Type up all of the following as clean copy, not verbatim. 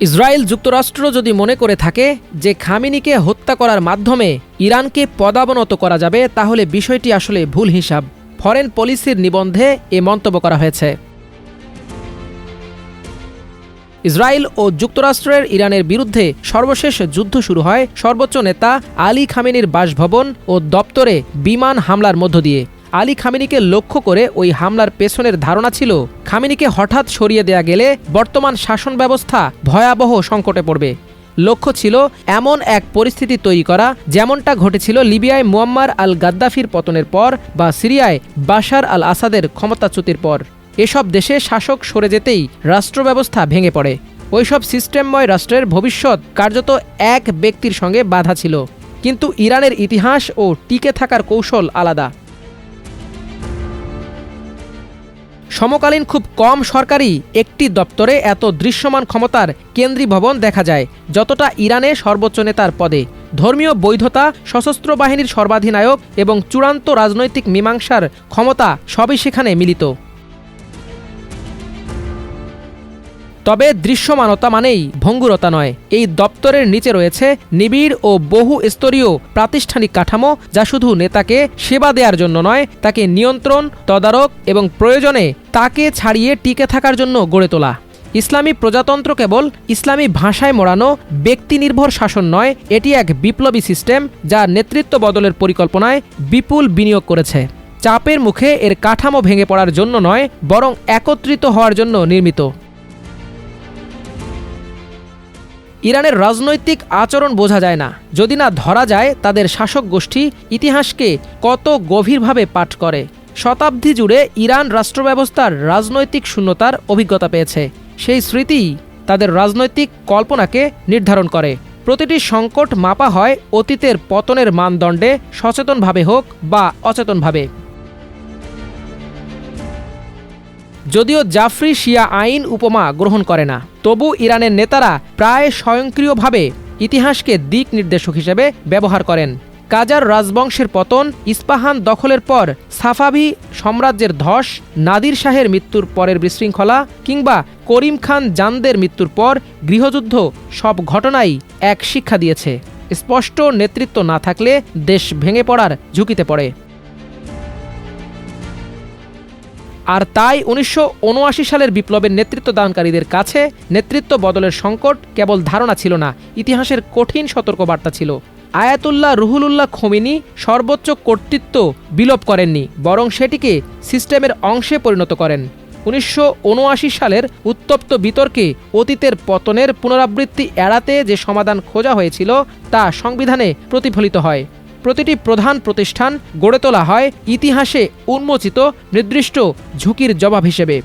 Israel যুক্তরাষ্ট্র যদি মনে করে থাকে যে খামেনিকে হত্যা করার মাধ্যমে ইরানকে পদাবনত করা যাবে, তাহলে বিষয়টি আসলে ভুল হিসাব। ফরেন পলিসির নিবন্ধে এ মন্তব্য করা হয়েছে। ইসরায়েল ও যুক্তরাষ্ট্রের ইরানের বিরুদ্ধে সর্বশেষ যুদ্ধ শুরু হয় সর্বোচ্চ নেতা আলী খামেনির বাসভবন ও দপ্তরে বিমান হামলার মধ্য দিয়ে। আলী খামেনিকে লক্ষ্য করে ওই হামলার পেছনের ধারণা ছিল, খামেনিকে হঠাৎ সরিয়ে দেয়া গেলে বর্তমান শাসন ব্যবস্থা ভয়াবহ সংকটে পড়বে। লক্ষ্য ছিল এমন এক পরিস্থিতি তৈরি করা যেমনটা ঘটেছিল লিবিয়ায় মুয়াম্মার আল গাদ্দাফির পতনের পর বা সিরিয়ায় বাশার আল আসাদের ক্ষমতাচ্যুতির পর। এসব দেশে শাসক সরে যেতেই রাষ্ট্র ব্যবস্থা ভেঙে পড়ে। ওইসব সিস্টেমময় রাষ্ট্রের ভবিষ্যৎ কার্যত এক ব্যক্তির সঙ্গে বাঁধা ছিল। কিন্তু ইরানের ইতিহাস ও টিকে থাকার কৌশল আলাদা। সমকালীন খুব কম সরকারি একটি দপ্তরে এত দৃশ্যমান ক্ষমতার কেন্দ্রীভবন দেখা যায় যতটা ইরানে সর্বোচ্চ নেতার পদে। ধর্মীয় বৈধতা, সশস্ত্র বাহিনীর সর্বাধিনায়ক এবং চূড়ান্ত রাজনৈতিক মীমাংসার ক্ষমতা সবই সেখানে মিলিত। তবে দৃশ্যমানতা মানেই ভঙ্গুরতা নয়। এই দপ্তরের নিচে রয়েছে নিবিড় ও বহু স্তরীয় প্রাতিষ্ঠানিক কাঠামো, যা শুধু নেতাকে সেবা দেওয়ার জন্য নয়, তাকে নিয়ন্ত্রণ, তদারক এবং প্রয়োজনে তাকে ছাড়িয়ে টিকে থাকার জন্য গড়ে তোলা। ইসলামী প্রজাতন্ত্র কেবল ইসলামী ভাষায় মোড়ানো ব্যক্তিনির্ভর শাসন নয়, এটি এক বিপ্লবী সিস্টেম যা নেতৃত্ব বদলের পরিকল্পনায় বিপুল বিনিয়োগ করেছে। চাপের মুখে এর কাঠামো ভেঙে পড়ার জন্য নয়, বরং একত্রিত হওয়ার জন্য নির্মিত। ইরানের রাজনৈতিক আচরণ বোঝা যায় না যদি না ধরা যায় তাদের শাসক গোষ্ঠী ইতিহাসকে কত গভীরভাবে পাঠ করে। শতাব্দী জুড়ে ইরান রাষ্ট্রব্যবস্থার রাজনৈতিক শূন্যতার অভিজ্ঞতা পেয়েছে। সেই স্মৃতি তাদের রাজনৈতিক কল্পনাকে নির্ধারণ করে। প্রতিটি সংকট মাপা হয় অতীতের পতনের মানদণ্ডে, সচেতনভাবে হোক বা অচেতনভাবে। যদিও জাফরি শিয়া আইন উপমা গ্রহণ করে না, তবু ইরানের নেতারা প্রায় স্বয়ংক্রিয়ভাবে ইতিহাসকে দিক নির্দেশক হিসেবে ব্যবহার করেন। কাজার রাজবংশের পতন, ইস্পাহান দখলের পর সাফাভি সাম্রাজ্যের ধস, নাদির শাহের মৃত্যুর পরের বিশৃঙ্খলা কিংবা করিম খান জানদের মৃত্যুর পর গৃহযুদ্ধ, সব ঘটনাই এক শিক্ষা দিয়েছে। স্পষ্ট নেতৃত্ব না থাকলে দেশ ভেঙে পড়ার ঝুঁকিতে পড়ে। আর তাই ১৯৭৯ সালের বিপ্লবের নেতৃত্বদানকারীদের কাছে নেতৃত্ব বদলের সংকট কেবল ধারণা ছিল না, ইতিহাসের কঠিন সতর্কবার্তা ছিল। আয়াতুল্লাহ রুহুল্লাহ খোমেনি সর্বোচ্চ কর্তৃত্ব বিলোপ করেননি, বরং সেটিকে সিস্টেমের অংশে পরিণত করেন। ১৯৭৯ সালের উত্তপ্ত বিতর্কে অতীতের পতনের পুনরাবৃত্তি এড়াতে যে সমাধান খোঁজা হয়েছিল তা সংবিধানে প্রতিফলিত হয়। প্রতিটি প্রধান প্রতিষ্ঠান গড়ে তোলা হয় ইতিহাসে উন্মোচিত নির্দিষ্ট ঝুঁকির জবাব হিসেবে।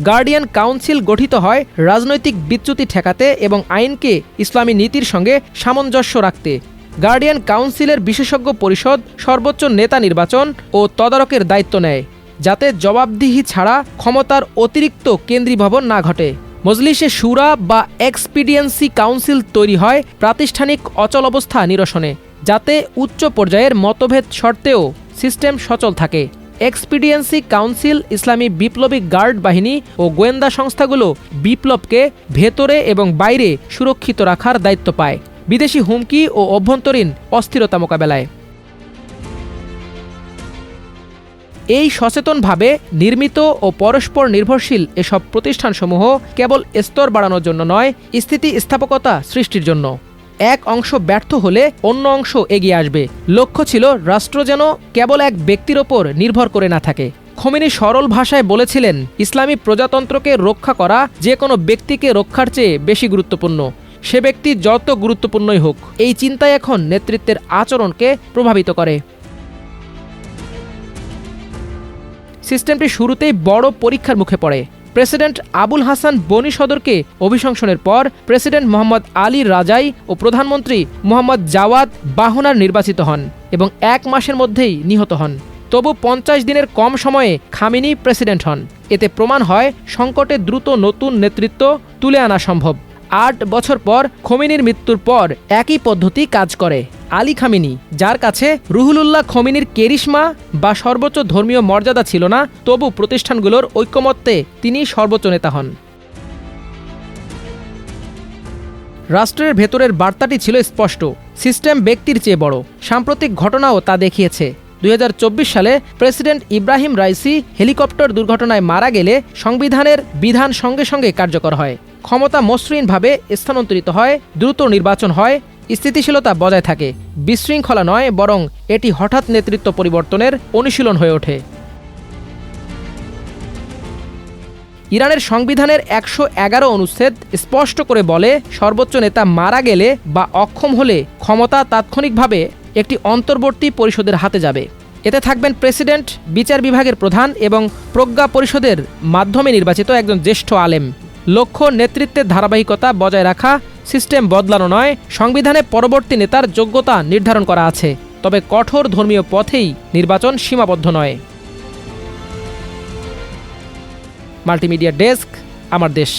গার্ডিয়ান কাউন্সিল গঠিত হয় রাজনৈতিক বিচ্যুতি ঠেকাতে এবং আইনকে ইসলামী নীতির সঙ্গে সামঞ্জস্য রাখতে। গার্ডিয়ান কাউন্সিলের বিশেষজ্ঞ পরিষদ সর্বোচ্চ নেতা নির্বাচন ও তদারকের দায়িত্ব নেয়, যাতে জবাবদিহি ছাড়া ক্ষমতার অতিরিক্ত কেন্দ্রীভবন না ঘটে। মজলিসে শুরা বা এক্সপিডিয়েন্সি কাউন্সিল তৈরি হয় প্রাতিষ্ঠানিক অচলাবস্থা নিরসনে, যাতে উচ্চ পর্যায়ের মতভেদ সত্ত্বেও সিস্টেম সচল থাকে। এক্সপিডিয়েন্সি কাউন্সিল ইসলামী বিপ্লবী গার্ড বাহিনী ও গোয়েন্দা সংস্থাগুলো বিপ্লবকে ভেতরে এবং বাইরে সুরক্ষিত রাখার দায়িত্ব পায়, বিদেশি হুমকি ও অভ্যন্তরীণ অস্থিরতা মোকাবেলায়। এই সচেতনভাবে নির্মিত ও পরস্পর নির্ভরশীল এসব প্রতিষ্ঠানসমূহ কেবল স্তর বাড়ানোর জন্য নয়, স্থিতিস্থাপকতা সৃষ্টির জন্য। এক অংশ ব্যর্থ হলে অন্য অংশ এগিয়ে আসবে। লক্ষ্য ছিল রাষ্ট্র যেন কেবল এক ব্যক্তির ওপর নির্ভর করে না থাকে। খোমেনি সরল ভাষায় বলেছিলেন, ইসলামী প্রজাতন্ত্রকে রক্ষা করা যে কোনো ব্যক্তিকে রক্ষার চেয়ে বেশি গুরুত্বপূর্ণ, সে ব্যক্তি যত গুরুত্বপূর্ণই হোক। এই চিন্তাই এখন নেতৃত্বের আচরণকে প্রভাবিত করে। সিস্টেমটি শুরুতেই বড় পরীক্ষার মুখে পড়ে। প্রেসিডেন্ট আবুল হাসান বনি সদরকে অভিশংসনের পর প্রেসিডেন্ট মোহাম্মদ আলী রাজাই ও প্রধানমন্ত্রী মোহাম্মদ জাওয়াদ বাহনার নির্বাচিত হন এবং ১ মাসের মধ্যেই নিহত হন। তবু ৫০ দিনের কম সময়ে খামেনি প্রেসিডেন্ট হন। এতে প্রমাণ হয় সংকটে দ্রুত নতুন নেতৃত্ব তুলে আনা সম্ভব। 8 বছর পর খোমেনির মৃত্যুর পর একই পদ্ধতি কাজ করে। আলী খামেনি, যার কাছে রুহুলুল্লাহ খোমেনির কেরিশমা বা সর্বোচ্চ ধর্মীয় মর্যাদা ছিল না, তবু প্রতিষ্ঠানগুলোর ঐকমত্যে তিনি সর্বোচ্চ নেতা হন। রাষ্ট্রের ভেতরের বার্তাটি ছিল স্পষ্ট, সিস্টেম ব্যক্তির চেয়ে বড়। সাম্প্রতিক ঘটনাও তা দেখিয়েছে। 2024 সালে প্রেসিডেন্ট ইব্রাহিম রাইসি হেলিকপ্টার দুর্ঘটনায় মারা গেলে সংবিধানের বিধান সঙ্গে সঙ্গে কার্যকর হয়। ক্ষমতা মসৃণভাবে স্থানান্তরিত হয়, দ্রুত নির্বাচন হয়, স্থিতিশীলতা বজায় থাকে। বিশৃঙ্খলা নয়, বরং এটি হঠাৎ নেতৃত্ব পরিবর্তনের অনুশীলন হয়ে ওঠে। ইরানের সংবিধানের 111 অনুচ্ছেদ স্পষ্ট করে বলে, সর্বোচ্চ নেতা মারা গেলে বা অক্ষম হলে ক্ষমতা তাৎক্ষণিকভাবে একটি অন্তর্বর্তী পরিষদের হাতে যাবে। এতে থাকবেন প্রেসিডেন্ট, বিচার বিভাগের প্রধান এবং প্রজ্ঞা পরিষদের মাধ্যমে নির্বাচিত একজন জ্যেষ্ঠ আলেম। লক্ষ্য নেতৃত্বের ধারাবাহিকতা বজায় রাখা, সিস্টেম বদলানো নয়। সংবিধানে পরবর্তী নেতার যোগ্যতা নির্ধারণ করা আছে, তবে কঠোর ধর্মীয় পথেই নির্বাচন সীমাবদ্ধ নয়। মাল্টিমিডিয়া ডেস্ক, আমার দেশ।